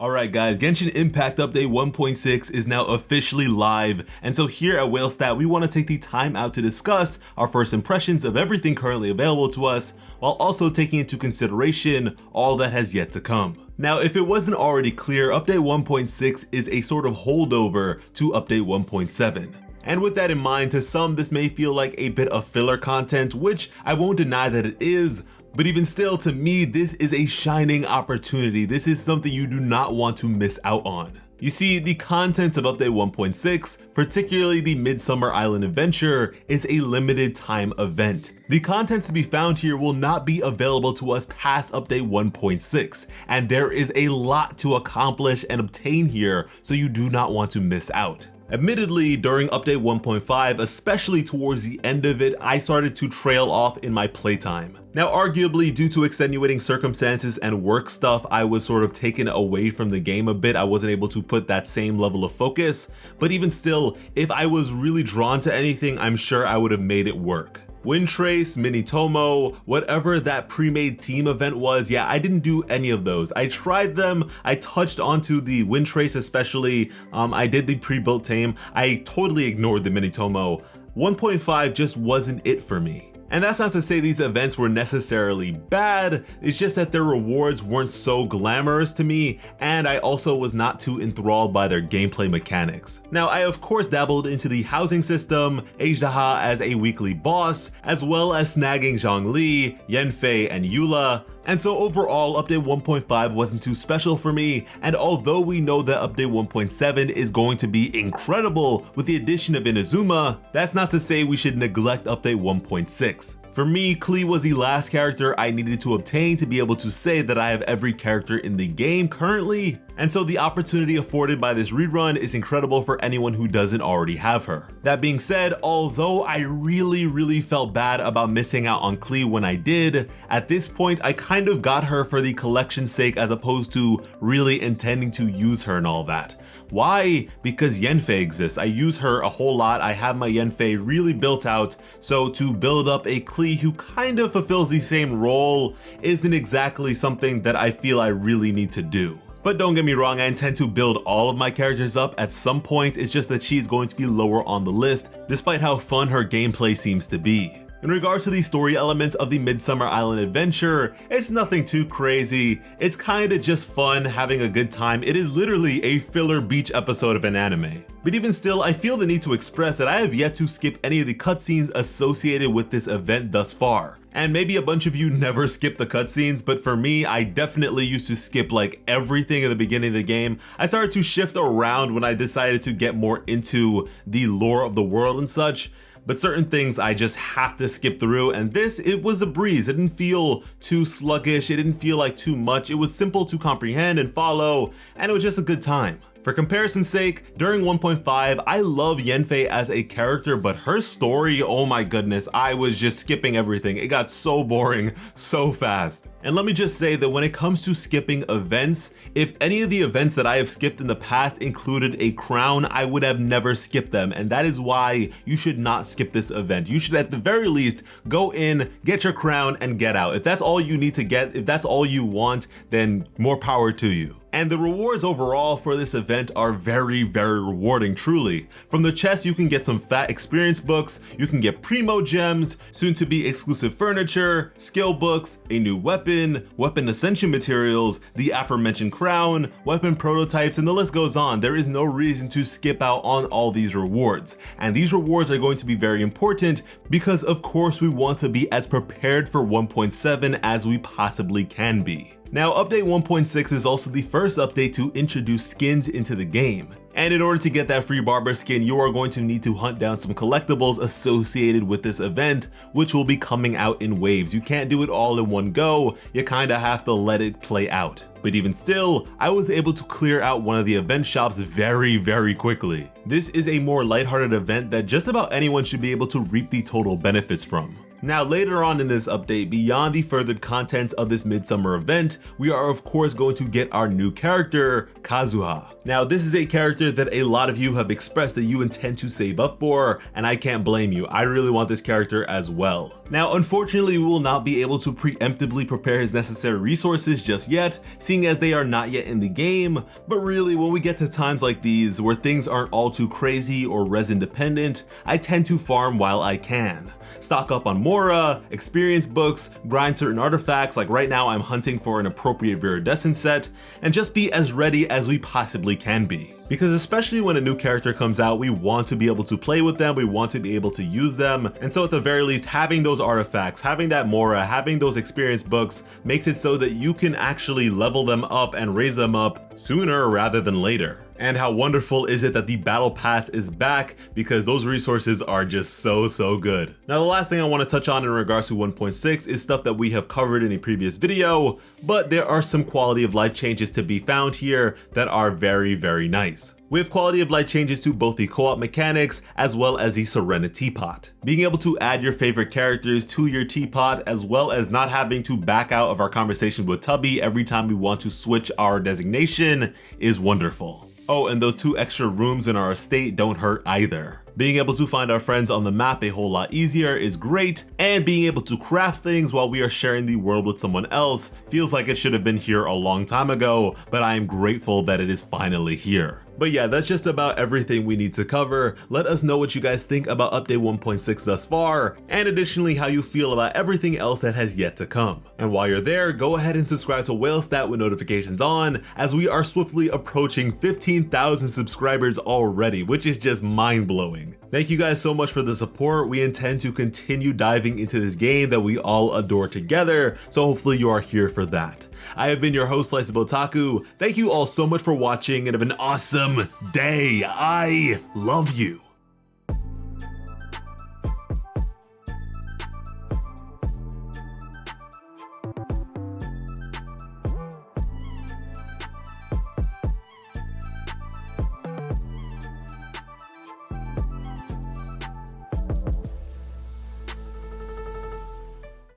Alright guys, Genshin Impact Update 1.6 is now officially live, and so here at WhaleStat we want to take the time out to discuss our first impressions of everything currently available to us, while also taking into consideration all that has yet to come. Now, if it wasn't already clear, Update 1.6 is a sort of holdover to Update 1.7. And with that in mind, to some this may feel like a bit of filler content, which I won't deny that it is, but even still, to me, this is a shining opportunity. This is something you do not want to miss out on. You see, the contents of Update 1.6, particularly the Midsummer Island Adventure, is a limited time event. The contents to be found here will not be available to us past Update 1.6, and there is a lot to accomplish and obtain here, so you do not want to miss out. Admittedly, during Update 1.5, especially towards the end of it, I started to trail off in my playtime. Now, arguably, due to extenuating circumstances and work stuff, I was sort of taken away from the game a bit. I wasn't able to put that same level of focus, but even still, if I was really drawn to anything, I'm sure I would have made it work. Windtrace, Minitomo, whatever that pre-made team event was, yeah, I didn't do any of those. I tried them, I touched onto the Windtrace especially, I did the pre-built team, I totally ignored the Minitomo. 1.5 just wasn't it for me. And that's not to say these events were necessarily bad, it's just that their rewards weren't so glamorous to me, and I also was not too enthralled by their gameplay mechanics. Now, I of course dabbled into the housing system, Agedaha as a weekly boss, as well as snagging Zhongli, Yanfei, and Eula. And so overall, Update 1.5 wasn't too special for me, and although we know that Update 1.7 is going to be incredible with the addition of Inazuma, that's not to say we should neglect Update 1.6. For me, Klee was the last character I needed to obtain to be able to say that I have every character in the game currently, and so the opportunity afforded by this rerun is incredible for anyone who doesn't already have her. That being said, although I really felt bad about missing out on Klee when I did, at this point I kind of got her for the collection's sake as opposed to really intending to use her and all that. Why? Because Yanfei exists. I use her a whole lot. I have my Yanfei really built out, so to build up a Klee who kind of fulfills the same role isn't exactly something that I feel I really need to do. But don't get me wrong, I intend to build all of my characters up at some point, it's just that she's going to be lower on the list, despite how fun her gameplay seems to be. In regards to the story elements of the Midsummer Island Adventure, it's nothing too crazy, it's kinda just fun, having a good time. It is literally a filler beach episode of an anime. But even still, I feel the need to express that I have yet to skip any of the cutscenes associated with this event thus far. And maybe a bunch of you never skip the cutscenes, but for me, I definitely used to skip like everything at the beginning of the game. I started to shift around when I decided to get more into the lore of the world and such, but certain things I just have to skip through, and this, it was a breeze. It didn't feel too sluggish, it didn't feel like too much, it was simple to comprehend and follow, and it was just a good time. For comparison's sake, during 1.5, I love Yanfei as a character, but her story, oh my goodness, I was just skipping everything. It got so boring so fast. And let me just say that when it comes to skipping events, if any of the events that I have skipped in the past included a crown, I would have never skipped them, and that is why you should not skip this event. You should at the very least go in, get your crown, and get out. If that's all you need to get, if that's all you want, then more power to you. And the rewards overall for this event are very rewarding, truly. From the chest, you can get some fat experience books, you can get primo gems, soon to be exclusive furniture, skill books, a new weapon, weapon ascension materials, the aforementioned crown, weapon prototypes, and the list goes on. There is no reason to skip out on all these rewards. And these rewards are going to be very important because of course we want to be as prepared for 1.7 as we possibly can be. Now, Update 1.6 is also the first update to introduce skins into the game. And in order to get that free barber skin, you are going to need to hunt down some collectibles associated with this event, which will be coming out in waves. You can't do it all in one go, you kinda have to let it play out. But even still, I was able to clear out one of the event shops very quickly. This is a more lighthearted event that just about anyone should be able to reap the total benefits from. Now, later on in this update, beyond the furthered contents of this midsummer event, we are of course going to get our new character, Kazuha. Now, this is a character that a lot of you have expressed that you intend to save up for, and I can't blame you. I really want this character as well. Now, unfortunately, we will not be able to preemptively prepare his necessary resources just yet, seeing as they are not yet in the game, but really, when we get to times like these, where things aren't all too crazy or resin dependent, I tend to farm while I can. Stock up on Mora, experience books, grind certain artifacts, like right now I'm hunting for an appropriate Viridescent set, and just be as ready as we possibly can be. Because especially when a new character comes out, we want to be able to play with them, we want to be able to use them, and so at the very least, having those artifacts, having that Mora, having those experience books makes it so that you can actually level them up and raise them up sooner rather than later. And how wonderful is it that the Battle Pass is back, because those resources are just so good. Now, the last thing I want to touch on in regards to 1.6 is stuff that we have covered in a previous video, but there are some quality of life changes to be found here that are very nice. We have quality of life changes to both the co-op mechanics as well as the Serena teapot. Being able to add your favorite characters to your teapot, as well as not having to back out of our conversation with Tubby every time we want to switch our designation, is wonderful. Oh, and those 2 extra rooms in our estate don't hurt either. Being able to find our friends on the map a whole lot easier is great, and being able to craft things while we are sharing the world with someone else feels like it should have been here a long time ago, but I am grateful that it is finally here. But yeah, that's just about everything we need to cover. Let us know what you guys think about update 1.6 thus far, and additionally how you feel about everything else that has yet to come. And while you're there, go ahead and subscribe to Whalestat with notifications on, as we are swiftly approaching 15,000 subscribers already, which is just mind-blowing. Thank you guys so much for the support. We intend to continue diving into this game that we all adore together, so hopefully you are here for that. I have been your host, Slice of Otaku. Thank you all so much for watching, and have an awesome day. I love you.